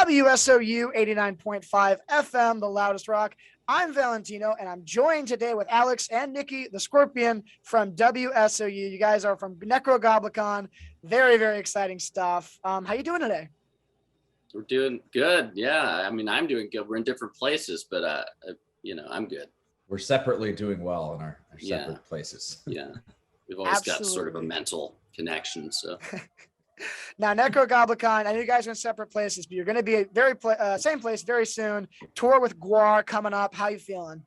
WSOU 89.5 FM, the loudest rock. I'm Valentino, and I'm joined today with Alex and Nicky, the Scorpion from WSOU. You guys are from Nekrogoblikon. Very, very exciting stuff. How you doing today? We're doing good. Yeah, I mean, I'm doing good. We're in different places, but I'm good. We're separately doing well in our separate places. Yeah, we've always got sort of a mental connection. So now, Nekrogoblikon, I know you guys are in separate places, but you're going to be same place very soon. Tour with GWAR coming up. How you feeling?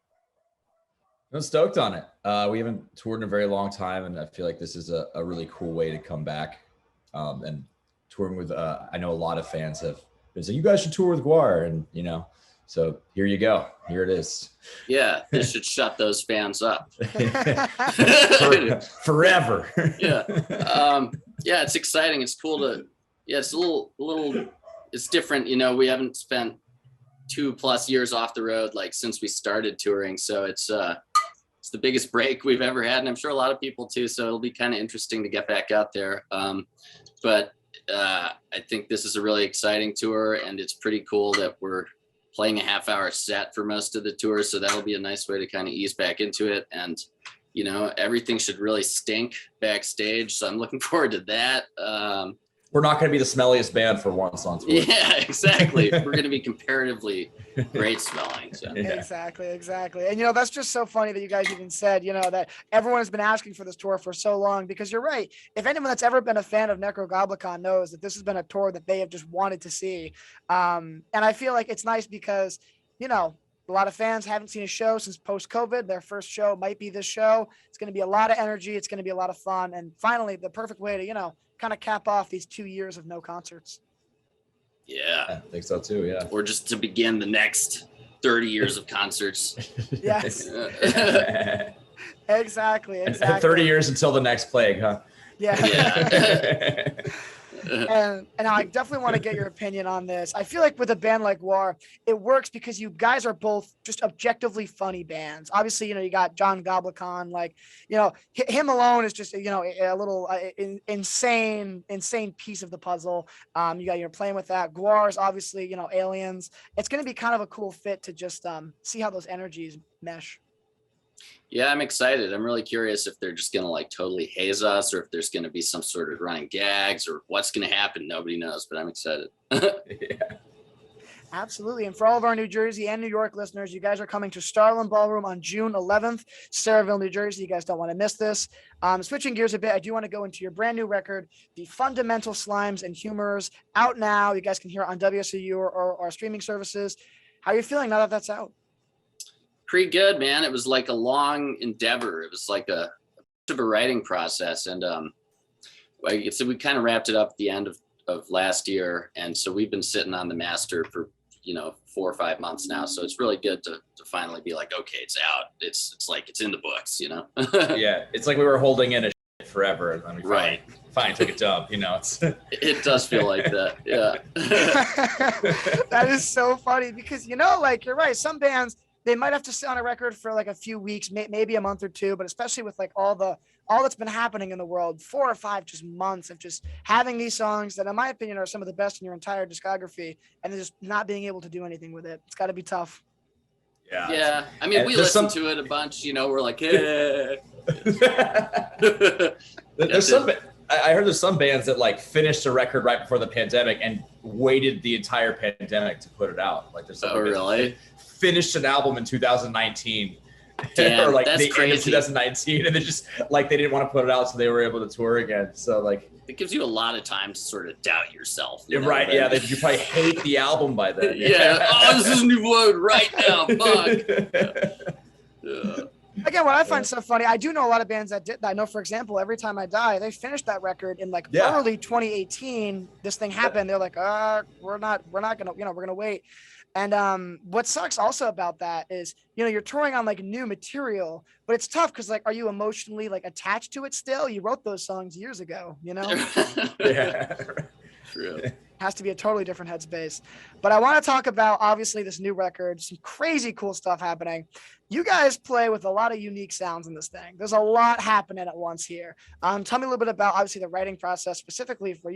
I'm stoked on it. We haven't toured in a very long time, and I feel like this is a really cool way to come back. And touring with, I know a lot of fans have been saying, you guys should tour with GWAR, and so here you go. Here it is. Yeah, this should shut those fans up. Forever. Yeah. Yeah, it's exciting. It's cool to, it's a little, it's different. We haven't spent 2+ years off the road, like since we started touring. So it's the biggest break we've ever had. And I'm sure a lot of people too. So it'll be kind of interesting to get back out there. But I think this is a really exciting tour, and it's pretty cool that we're playing a half-hour set for most of the tour. So that'll be a nice way to kind of ease back into it. And, everything should really stink backstage. So I'm looking forward to that. We're not going to be the smelliest band for once on tour. Yeah, exactly. We're going to be comparatively great smelling. So. Yeah. Exactly. And, that's just so funny that you guys even said, that everyone has been asking for this tour for so long, because you're right. If anyone that's ever been a fan of Nekrogoblikon knows that this has been a tour that they have just wanted to see. And I feel like it's nice because, a lot of fans haven't seen a show since post-COVID. Their first show might be this show. It's going to be a lot of energy. It's going to be a lot of fun. And finally, the perfect way to, kind of cap off these 2 years of no concerts. Yeah. I think so too. Yeah. Or just to begin the next 30 years of concerts. Yes. Exactly. 30 years until the next plague, huh? Yeah. And I definitely want to get your opinion on this. I feel like with a band like GWAR, it works because you guys are both just objectively funny bands. Obviously, you got John Goblikon, like, him alone is just, a little insane piece of the puzzle. You're playing with that. GWAR is obviously, aliens. It's going to be kind of a cool fit to just see how those energies mesh. Yeah, I'm excited. I'm really curious if they're just going to like totally haze us, or if there's going to be some sort of running gags, or what's going to happen. Nobody knows, but I'm excited. Yeah. Absolutely. And for all of our New Jersey and New York listeners, you guys are coming to Starland Ballroom on June 11th, Saraville, New Jersey. You guys don't want to miss this. Switching gears a bit, I do want to go into your brand new record, The Fundamental Slimes and Humors, out now. You guys can hear it on WSOU or our streaming services. How are you feeling now that that's out? Pretty good, man. It was like a long endeavor. It was like a writing process. And like I said, we kind of wrapped it up at the end of last year. And so we've been sitting on the master for, 4 or 5 months now. So it's really good to finally be like, okay, it's out. It's like, it's in the books, Yeah. It's like we were holding in a forever. And then we finally took a dump, It does feel like that. Yeah. That is so funny because, like, you're right. Some bands, they might have to sit on a record for like a few weeks, maybe a month or two, but especially with like all that's been happening in the world, 4 or 5 just months of just having these songs that in my opinion are some of the best in your entire discography, and then just not being able to do anything with it. It's got to be tough. Yeah. I mean, we listen to it a bunch, we're like, yeah. I heard there's some bands that like finished a record right before the pandemic and waited the entire pandemic to put it out. Like there's some really? Finished an album in 2019. Damn, or like that's the end of 2019, and they just like they didn't want to put it out, so they were able to tour again. So like it gives you a lot of time to sort of doubt yourself. Right? Yeah, you probably hate the album by then. Yeah. Oh, this is New Road right now. Fuck. Yeah. Again, what I find so funny, I do know a lot of bands that did that. I know, for example, Every Time I Die, they finished that record in like early 2018. This thing happened. They're like, we're not gonna, we're gonna wait. And what sucks also about that is, you're touring on like new material, but it's tough because like, are you emotionally like attached to it still? You wrote those songs years ago, Yeah. True. has to be a totally different headspace. But I want to talk about obviously this new record, some crazy cool stuff happening. You guys play with a lot of unique sounds in this thing. There's a lot happening at once here. Tell me a little bit about obviously the writing process specifically for,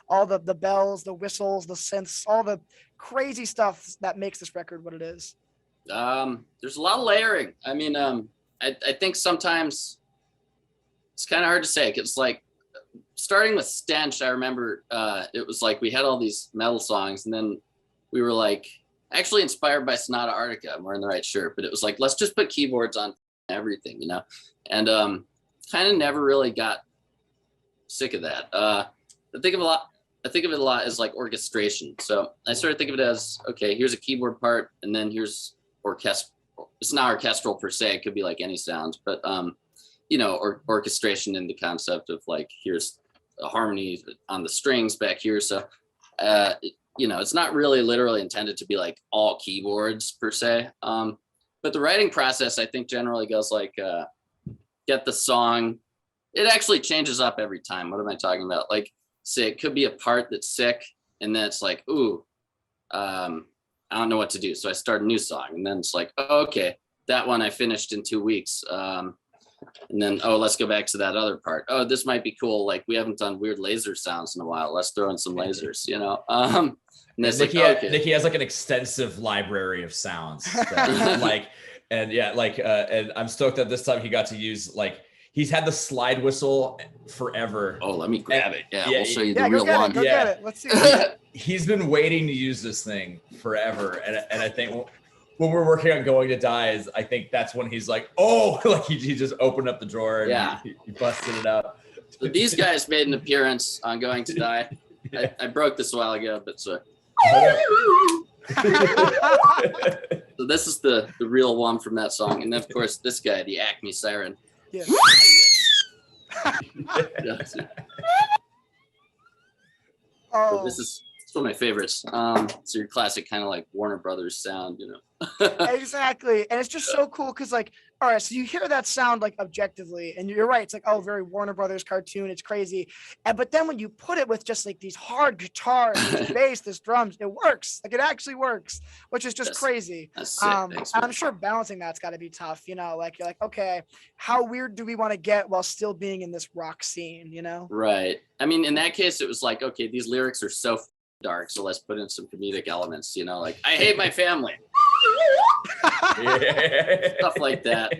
all the bells, the whistles, the synths, all the crazy stuff that makes this record what it is. There's a lot of layering. I mean, I think sometimes it's kind of hard to say. It's like, starting with Stench, I remember it was like we had all these metal songs, and then we were like actually inspired by Sonata Arctica. I'm wearing the right shirt, but it was like, let's just put keyboards on everything, and kind of never really got sick of that. I think of it a lot as like orchestration. So I sort of think of it as, okay, here's a keyboard part, and then here's orchestral. It's not orchestral per se. It could be like any sounds, but or orchestration in the concept of like, here's a harmony on the strings back here. So, it's not really literally intended to be like all keyboards per se. But the writing process, I think, generally goes like, get the song. It actually changes up every time. What am I talking about? Like, say it could be a part that's sick, and then it's like, ooh, I don't know what to do. So I start a new song, and then it's like, oh, okay, that one I finished in 2 weeks. And then, let's go back to that other part. Oh, this might be cool. Like, we haven't done weird laser sounds in a while. Let's throw in some lasers, And it's Nicky has like an extensive library of sounds. That, and I'm stoked that this time he got to use, like, he's had the slide whistle forever. Oh, let me grab it. Yeah, we'll show you the real one. Go get it. Let's see it. He's been waiting to use this thing forever. And I think when we're working on Going to Die, I think that's when he's like, oh, like he just opened up the drawer and he busted it out. So these guys made an appearance on Going to Die. I broke this a while ago, but so this is the real one from that song. And then, of course, this guy, the Acme Siren. Yeah. So this is one of my favorites. It's your classic kind of like Warner Brothers sound, Exactly. And it's just so cool because, like, all right, so you hear that sound like objectively, and you're right. It's like, oh, very Warner Brothers cartoon. It's crazy. But then when you put it with just like these hard guitars, this bass, this drums, it works. Like, it actually works, which is just crazy. That's sick. I'm sure balancing that's got to be tough. Like, you're like, okay, how weird do we want to get while still being in this rock scene? Right. I mean, in that case, it was like, okay, these lyrics are so dark, so let's put in some comedic elements. Like, I hate my family. Stuff like that.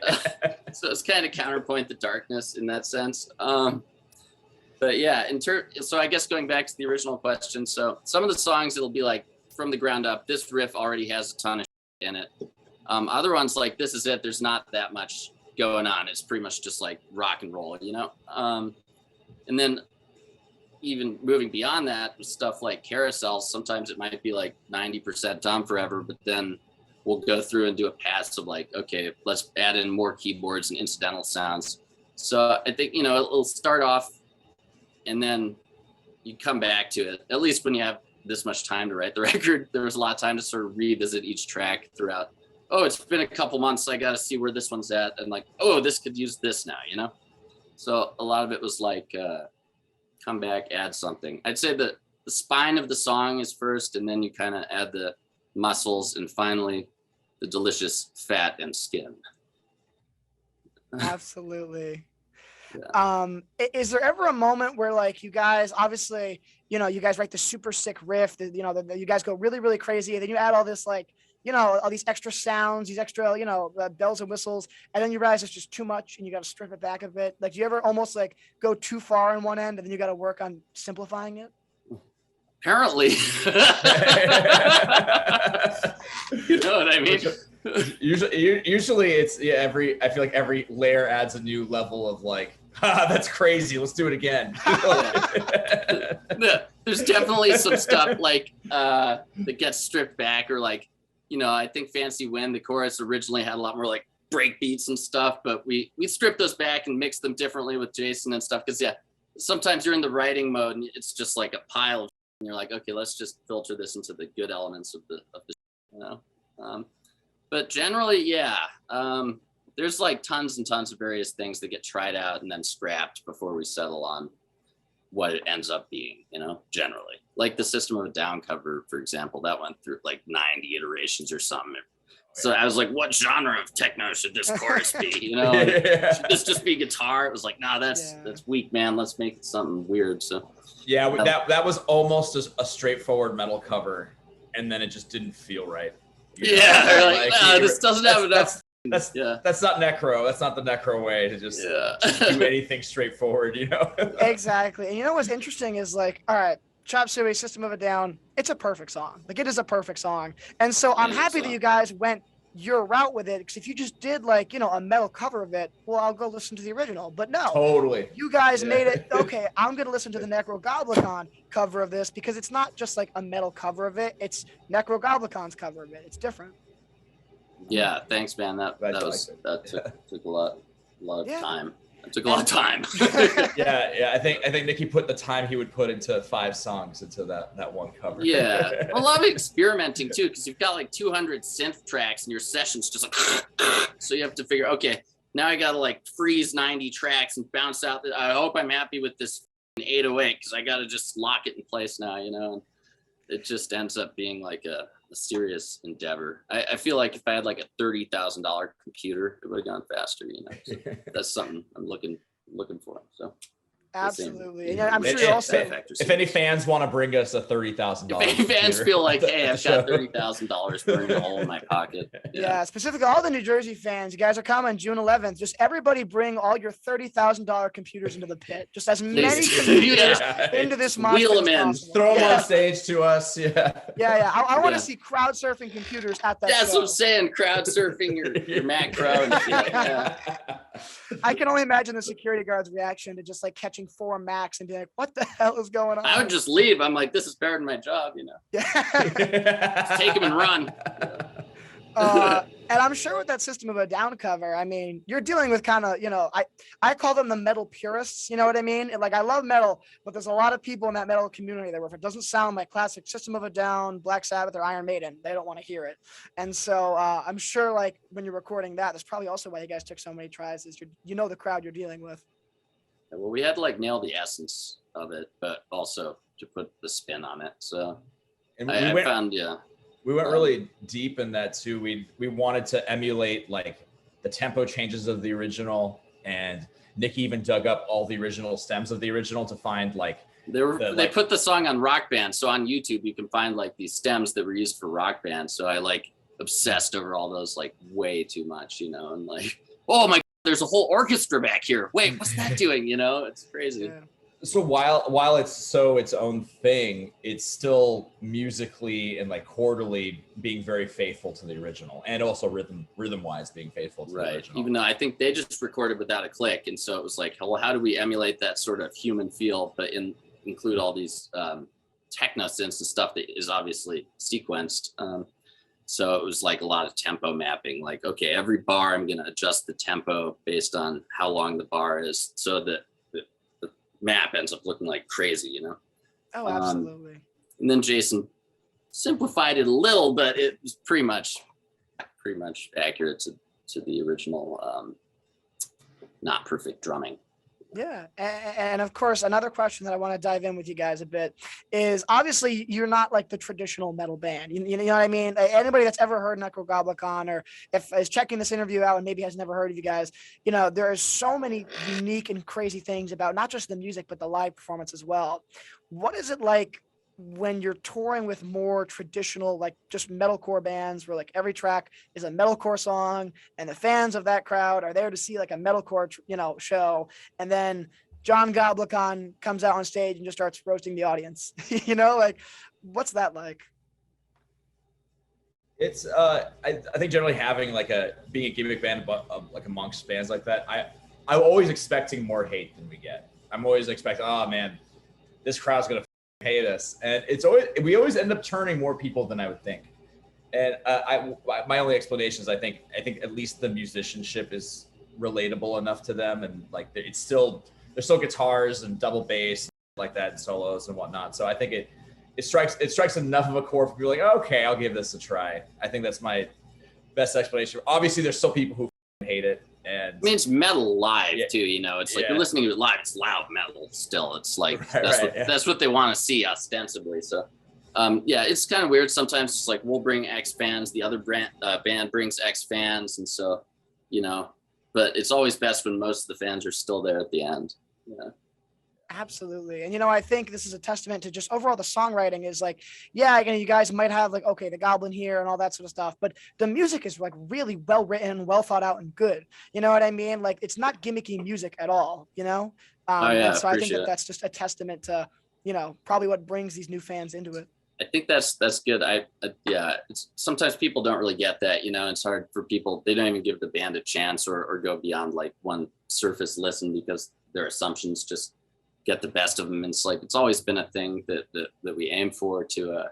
So it's kind of counterpoint the darkness in that sense. But yeah, so I guess going back to the original question, so some of the songs, it'll be like from the ground up, this riff already has a ton of in it. Other ones, like This Is It, there's not that much going on. It's pretty much just like rock and roll, and then even moving beyond that, stuff like Carousels, sometimes it might be like 90% Tom Forever, but then we'll go through and do a pass of like, okay, let's add in more keyboards and incidental sounds. So I think, it'll start off and then you come back to it. At least when you have this much time to write the record, there was a lot of time to sort of revisit each track throughout. Oh, it's been a couple months. I got to see where this one's at. And like, oh, this could use this now, So a lot of it was like, come back, add something. I'd say that the spine of the song is first, and then you kind of add the muscles, and finally the delicious fat and skin. Absolutely. Yeah. Is there ever a moment where, like, you guys obviously, you guys write the super sick riff, you guys go really, really crazy, and then you add all this, like, all these extra sounds, these extra, bells and whistles, and then you realize it's just too much and you got to strip it back a bit? Like, do you ever almost like go too far on one end and then you got to work on simplifying it? Apparently. You know what I mean? Usually it's I feel like every layer adds a new level of like, that's crazy, let's do it again. There's definitely some stuff like that gets stripped back, or like, I think Fancy Wind, the chorus originally had a lot more like break beats and stuff, but we stripped those back and mixed them differently with Jason and stuff. Cause sometimes you're in the writing mode and it's just like a pile of and you're like, okay, let's just filter this into the good elements of the but generally, there's like tons and tons of various things that get tried out and then scrapped before we settle on what it ends up being, generally. like the System of a Down cover, for example, that went through like 90 iterations or something. So I was like, what genre of techno should this chorus be? You know, should this just be guitar? It was like, nah, that's weak, man. Let's make it something weird. So yeah, that was almost a straightforward metal cover, and then it just didn't feel right. Yeah, like, nah, this doesn't have enough. That's not necro. That's not the necro way to just do anything straightforward, you know? Exactly. And you know what's interesting is like, all right, Chop Suey, System of a Down, it's a perfect song. Like, it is a perfect song. And so I'm happy that you guys went your route with it, because if you just did like, you know, a metal cover of it, well, I'll go listen to the original. But no, totally, you guys made it okay. I'm gonna listen to the Nekrogoblikon cover of this, because it's not just like a metal cover of it, it's Nekrogoblikon's cover of it. It's different. Yeah, thanks, man. That took a lot of time. It took a lot of time. yeah. I think Nicky put the time he would put into 5 songs into that one cover. Yeah, I love experimenting too, because you've got like 200 synth tracks and your session's just like, so you have to figure, okay, now I gotta like freeze 90 tracks and bounce out. I hope I'm happy with this 808, because I gotta just lock it in place now, you know. And it just ends up being like a serious endeavor. I feel like if I had like a $30,000 computer, it would have gone faster, you know. So that's something I'm looking for. So absolutely. And I'm sure you're also, if any fans want to bring us a $30,000, if any fans feel like, hey, I've got $30,000 burned a hole in my pocket. Yeah, specifically all the New Jersey fans, you guys are coming June 11th. Just everybody bring all your $30,000 computers into the pit. Just as many computers into this month. Wheel them in. Throw them on stage to us. I want to see crowd surfing computers at that That's show. what I'm saying. Crowd surfing your Mac Pro and shit. Yeah. I can only imagine the security guard's reaction to just like catching 4 Macs and being like, what the hell is going on? I would just leave. I'm like, this is better than my job, you know. Just take them and run. And I'm sure with that System of a Down cover, I mean, you're dealing with kind of, you know, I call them the metal purists, you know what I mean? Like, I love metal, but there's a lot of people in that metal community that if it doesn't sound like classic System of a Down, Black Sabbath, or Iron Maiden, they don't want to hear it. And so I'm sure like when you're recording that, that's probably also why you guys took so many tries, is you know the crowd you're dealing with. Well, we had to like nail the essence of it, but also to put the spin on it. So I found, we went really deep in that too. We wanted to emulate like the tempo changes of the original, and Nicky even dug up all the original stems of the original to find like they put the song on Rock Band. So on YouTube you can find like these stems that were used for Rock Band. So I like obsessed over all those like way too much, you know, and like, oh my God, there's a whole orchestra back here. Wait, what's that doing? You know, it's crazy. Yeah. So while it's its own thing, it's still musically and like chordally being very faithful to the original, and also rhythm wise being faithful to the original. Even though I think they just recorded without a click, and so it was like, well, how do we emulate that sort of human feel, but include all these techno synths and stuff that is obviously sequenced. So it was like a lot of tempo mapping. Like, okay, every bar I'm gonna adjust the tempo based on how long the bar is, so that map ends up looking like crazy, you know? Oh, absolutely. And then Jason simplified it a little, but it was pretty much accurate to the original, not perfect drumming. Yeah. And of course, another question that I want to dive in with you guys a bit is, obviously you're not like the traditional metal band. You know what I mean? Anybody that's ever heard Nekrogoblikon, or if is checking this interview out and maybe has never heard of you guys, you know, there are so many unique and crazy things about not just the music, but the live performance as well. What is it like when you're touring with more traditional, like just metalcore bands, where like every track is a metalcore song and the fans of that crowd are there to see like a metalcore, you know, show, and then John Goblikon comes out on stage and just starts roasting the audience? You know, like, what's that like? It's I think generally having like being a gimmick band, but like amongst bands like that, I'm always expecting more hate than we get. I'm always expecting, oh man, this crowd's gonna hate us, and we always end up turning more people than I would think. And my only explanation is I think at least the musicianship is relatable enough to them, and like there's still guitars and double bass like that and solos and whatnot. So I think it strikes enough of a chord for people like, oh, okay, I'll give this a try. I think that's my best explanation. Obviously, there's still people who hate it, And I mean, it's metal live Yeah. too, you know. It's like Yeah. you're listening to it live. It's loud metal still. It's like Right, that's what they want to see ostensibly. So, yeah, it's kind of weird. Sometimes it's like we'll bring X fans, the other band brings X fans, and so, you know. But it's always best when most of the fans are still there at the end. Yeah. Absolutely. And, I think this is a testament to just overall the songwriting is like, yeah, you guys might have like, okay, the goblin here and all that sort of stuff, but the music is like really well written, well thought out and good. You know what I mean? Like it's not gimmicky music at all, Oh, yeah, and so I think appreciate it. that's just a testament to, probably what brings these new fans into it. I think that's good. Yeah, it's sometimes people don't really get that, it's hard for people. They don't even give the band a chance or go beyond like one surface listen because their assumptions just get the best of them. And it's like, it's always been a thing that we aim for to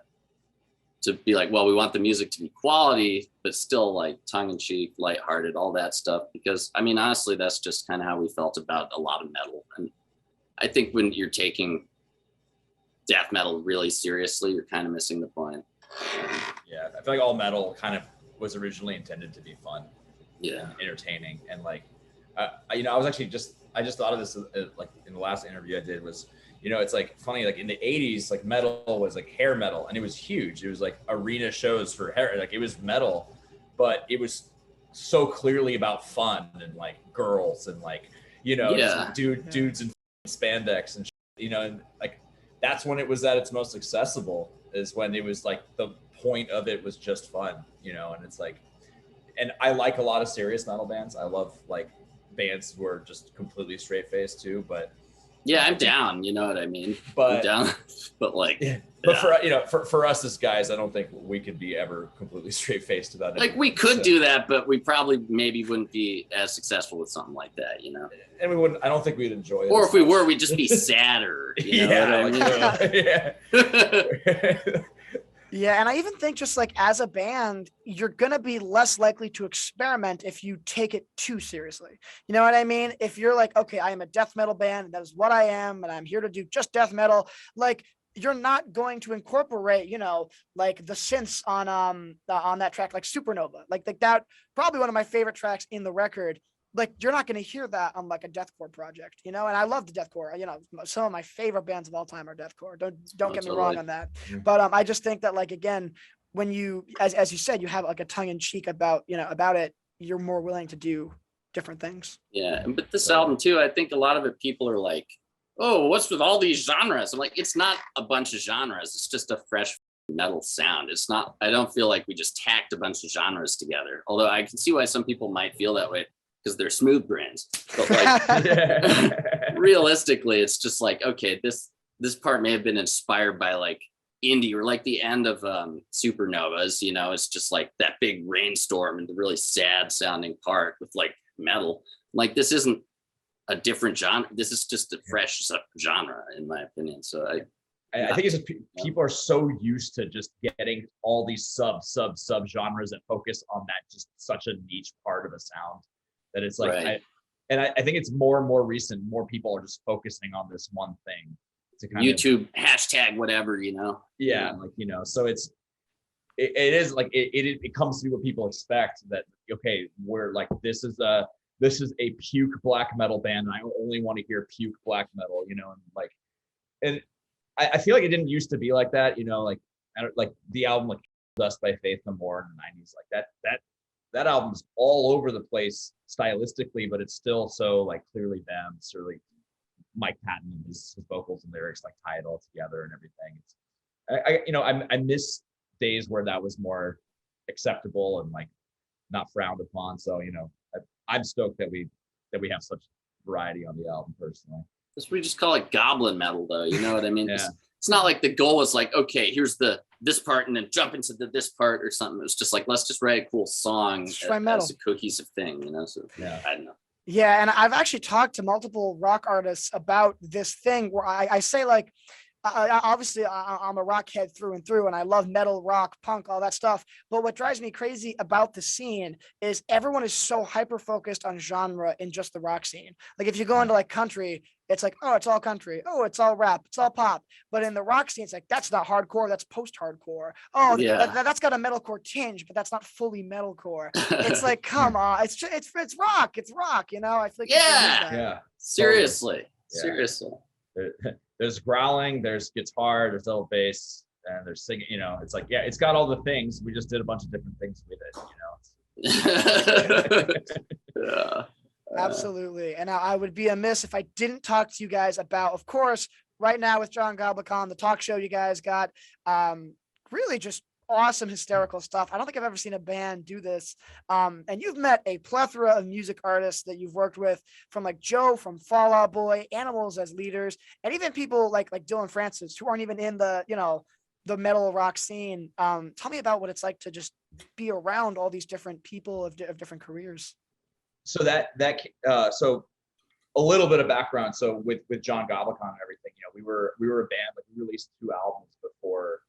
be like, well, we want the music to be quality, but still like tongue in cheek, lighthearted, all that stuff. Because I mean, honestly, that's just kind of how we felt about a lot of metal. And I think when you're taking death metal really seriously, you're kind of missing the point. Yeah, I feel like all metal kind of was originally intended to be fun, yeah, and entertaining, and like, I was actually I just thought of this like in the last interview I did was, it's like funny, like in the 80s, like metal was like hair metal, and it was huge. It was like arena shows for hair, like it was metal, but it was so clearly about fun and like girls and like, dudes in spandex and and like that's when it was at its most accessible, is when it was like the point of it was just fun, and it's like, and I like a lot of serious metal bands. I love like bands who are just completely straight faced too, but yeah, I'm down, you know what I mean? But I'm down, but like, yeah. But for us as guys, I don't think we could be ever completely straight faced about it. Like we could do that, but we probably maybe wouldn't be as successful with something like that, And we wouldn't. I don't think we'd enjoy it. Or if we were, we'd just be sadder. Yeah. Yeah, and I even think just like as a band, you're going to be less likely to experiment if you take it too seriously. You know what I mean? If you're like, okay, I am a death metal band, and that is what I am, and I'm here to do just death metal, like you're not going to incorporate, like the synths on that track, like Supernova, like that, probably one of my favorite tracks in the record. Like you're not going to hear that on like a deathcore project, and I love the deathcore. Some of my favorite bands of all time are deathcore. Don't get me wrong on that. But I just think that like again, when you as you said, you have like a tongue in cheek about about it, you're more willing to do different things. Yeah, but this album too, I think a lot of it people are like, oh, what's with all these genres? I'm like, it's not a bunch of genres. It's just a fresh metal sound. It's not. I don't feel like we just tacked a bunch of genres together. Although I can see why some people might feel that way, because they're smooth brains. But like realistically, it's just like, okay, this part may have been inspired by like indie or like the end of Supernovas, it's just like that big rainstorm and the really sad sounding part with like metal. Like this isn't a different genre. This is just a fresh genre in my opinion. So I think it's just people are so used to just getting all these sub genres that focus on that just such a niche part of a sound, that it's like, right. I think it's more and more recent. More people are just focusing on this one thing. To kind YouTube hashtag whatever, Yeah, like so it is like it comes to be what people expect. That okay, we're like this is a puke black metal band, and I only want to hear puke black metal, and I feel like it didn't used to be like that, like the album like Dust by Faith No More in the 90s, like that album's all over the place stylistically, but it's still so like clearly them. It's really Mike Patton and his vocals and lyrics like tie it all together and everything. I miss days where that was more acceptable and like not frowned upon. So I'm stoked that we have such variety on the album personally. We just call it goblin metal though, you know what I mean? Yeah. It's not like the goal was like, okay, here's this part and then jump into this part or something. It was just like, let's just write a cool song as a cohesive thing, so yeah. I don't know. Yeah, and I've actually talked to multiple rock artists about this thing where I say like, obviously I'm a rock head through and through, and I love metal, rock, punk, all that stuff. But what drives me crazy about the scene is everyone is so hyper focused on genre in just the rock scene. Like if you go into like country, it's like, oh, it's all country. Oh, it's all rap. It's all pop. But in the rock scene, it's like, that's not hardcore. That's post-hardcore. Oh, that's got a metalcore tinge, but that's not fully metalcore. It's like, come on. It's rock. It's rock. You know, I feel like Seriously. Yeah. There's growling, there's guitar, there's little bass, and there's singing. You know, it's like, yeah, it's got all the things. We just did a bunch of different things with it. You know. Yeah. Absolutely. And I would be amiss if I didn't talk to you guys about, of course, right now with Nekrogoblikon, the talk show you guys got, really just awesome hysterical stuff. I don't think I've ever seen a band do this. And you've met a plethora of music artists that you've worked with, from like Joe from Fall Out Boy, Animals as leaders, and even people like Dylan Francis, who aren't even in the, you know, the metal rock scene. Tell me about what it's like to just be around all these different people of different careers. So so a little bit of background. So with Nekrogoblikon and everything, you know, we were a band, like we released 2 albums before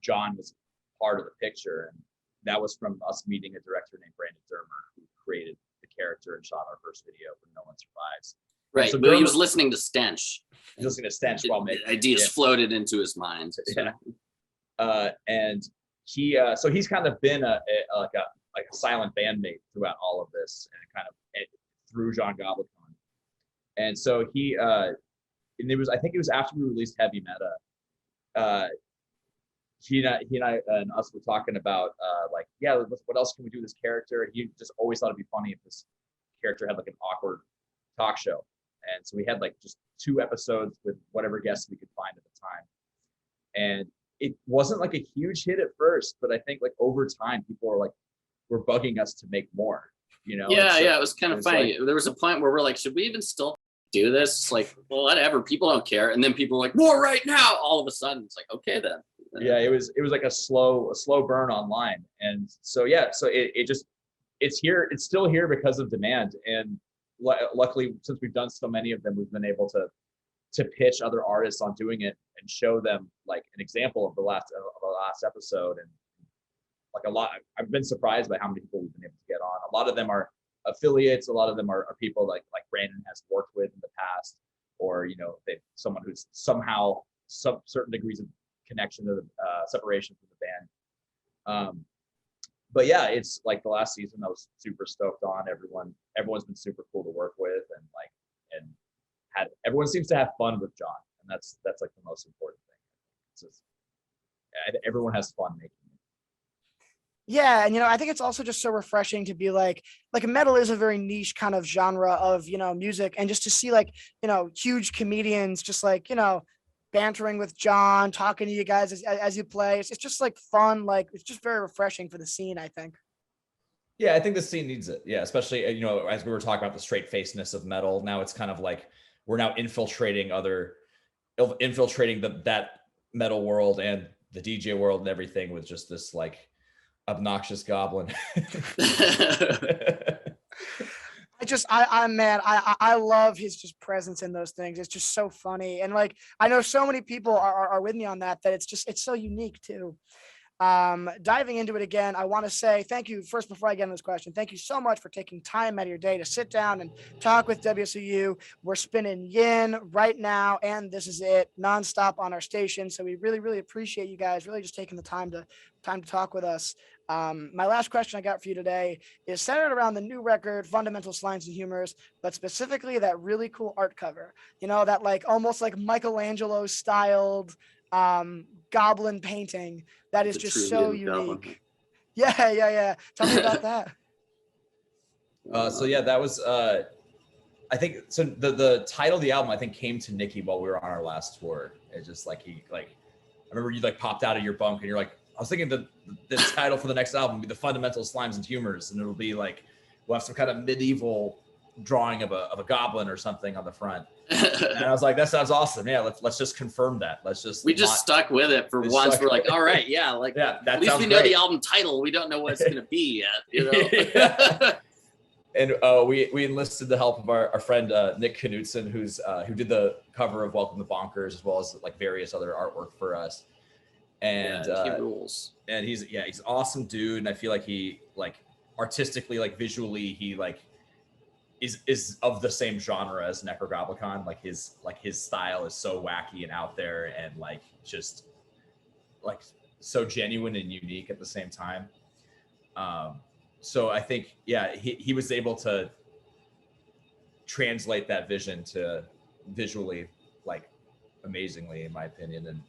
John was part of the picture, and that was from us meeting a director named Brandon Dermer, who created the character and shot our first video for No One Survives. Right. So he was listening to Stench. He was listening to Stench while making ideas floated into his mind. So. Yeah. And he so he's kind of been a silent bandmate throughout all of this, and kind of through Nekrogoblikon. And so and I think it was after we released Heavy Meta, he and I and us were talking about like, yeah, what else can we do with this character? And he just always thought it'd be funny if this character had like an awkward talk show. And so we had like just 2 episodes with whatever guests we could find at the time. And it wasn't like a huge hit at first, but I think like over time people were bugging us to make more, you know? Yeah, it was kind of funny. There was a point where we're like, should we even still do this? It's like, well, whatever, people don't care. And then people are like, more right now. All of a sudden it's like, okay then. Yeah, it was like a slow burn online. And so it's here, it's still here because of demand. And luckily, since we've done so many of them, we've been able to pitch other artists on doing it and show them like an example of the last episode. And like I've been surprised by how many people we've been able to get on. A lot of them are affiliates. A lot of them are people like Brandon has worked with in the past, or, you know, someone who's somehow certain degrees of connection to the separation from the band. But yeah, it's like the last season I was super stoked on. Everyone's been super cool to work with, and everyone seems to have fun with John, and that's like the most important thing. It's just, everyone has fun making it. Yeah, and you know, I think it's also just so refreshing to be like metal is a very niche kind of genre of, you know, music, and just to see like, you know, huge comedians just like, you know, bantering with John, talking to you guys as you play. It's just like fun. Like, it's just very refreshing for the scene, I think. Yeah, I think the scene needs it. Yeah, especially, you know, as we were talking about the straight facedness of metal, now it's kind of like we're now infiltrating that metal world and the DJ world and everything with just this like obnoxious goblin. I love his just presence in those things. It's just so funny. And like, I know so many people are with me on that it's so unique too. Diving into it again, I want to say thank you first before I get into this question. Thank you so much for taking time out of your day to sit down and talk with WSOU. We're spinning yin right now, and this is it nonstop on our station. So we really, really appreciate you guys really just taking the time to talk with us. My last question I got for you today is centered around the new record, Fundamental Slimes and Humors, but specifically that really cool art cover. You know, that like almost like Michelangelo styled goblin painting that is just so unique. Goblin. Yeah. Tell me about that. So yeah, that was I think so. The title of the album I think came to Nicky while we were on our last tour. It's just like I remember you like popped out of your bunk and you're like, I was thinking the title for the next album will be the Fundamental Slimes and Humors, and it'll be like we'll have some kind of medieval drawing of a goblin or something on the front. And I was like, that sounds awesome. Yeah, let's just confirm that. We just stuck with it for once. We're like, all right, yeah, like yeah, at least we know the album title. We don't know what it's gonna be yet, you know. Yeah. And we enlisted the help of our friend Nick Knudsen, who did the cover of Welcome to Bonkers, as well as like various other artwork for us. And he rules. And he's an awesome dude, and I feel like he like artistically, like visually, he like is of the same genre as Nekrogoblikon. Like his style is so wacky and out there and like just like so genuine and unique at the same time. So I think, yeah, he was able to translate that vision to visually like amazingly, in my opinion. And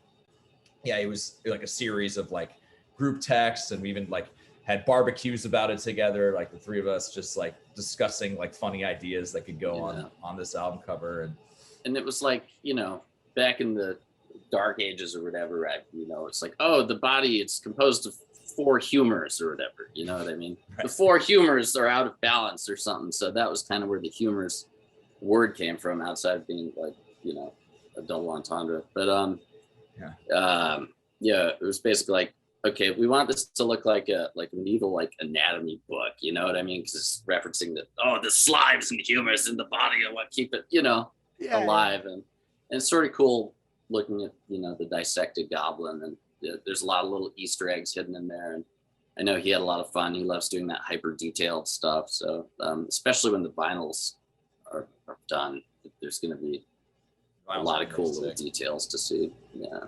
yeah, it was like a series of like group texts, and we even like had barbecues about it together, like the three of us just like discussing like funny ideas that could go on this album cover. And it was like, you know, back in the dark ages or whatever, right? You know, it's like, oh, the body, it's composed of 4 humors or whatever, you know what I mean? Right. The 4 humors are out of balance or something. So that was kind of where the humors word came from, outside of being like, you know, a double entendre. But yeah, it was basically like, okay, we want this to look like a medieval like anatomy book, you know what I mean? Because it's referencing that, oh, the slimes and humors in the body are what keep it, you know, alive. And it's sort of cool looking at, you know, the dissected goblin, and there's a lot of little Easter eggs hidden in there. And I know he had a lot of fun. He loves doing that hyper detailed stuff. So especially when the vinyls are done, there's going to be a lot of cool little details to see. Yeah.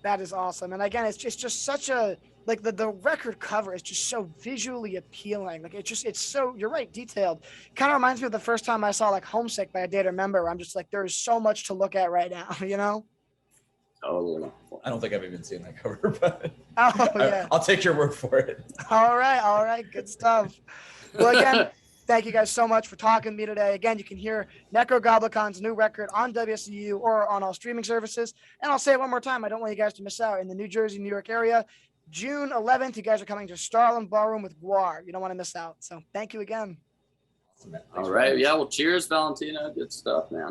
That is awesome. And again, it's just such a, like the record cover is just so visually appealing. Like it's so, you're right, detailed. Kind of reminds me of the first time I saw like Homesick by A Day to Remember, where I'm just like, there's so much to look at right now, you know? Totally. I don't think I've even seen that cover, but yeah. I'll take your word for it. All right. Good stuff. Well, again, thank you guys so much for talking to me today. Again, you can hear Nekrogoblikon's new record on WSOU or on all streaming services. And I'll say it one more time, I don't want you guys to miss out. In the New Jersey, New York area, June 11th, you guys are coming to Starland Ballroom with GWAR. You don't want to miss out. So thank you again. All right. Yeah. Well, cheers, Valentino. Good stuff, man.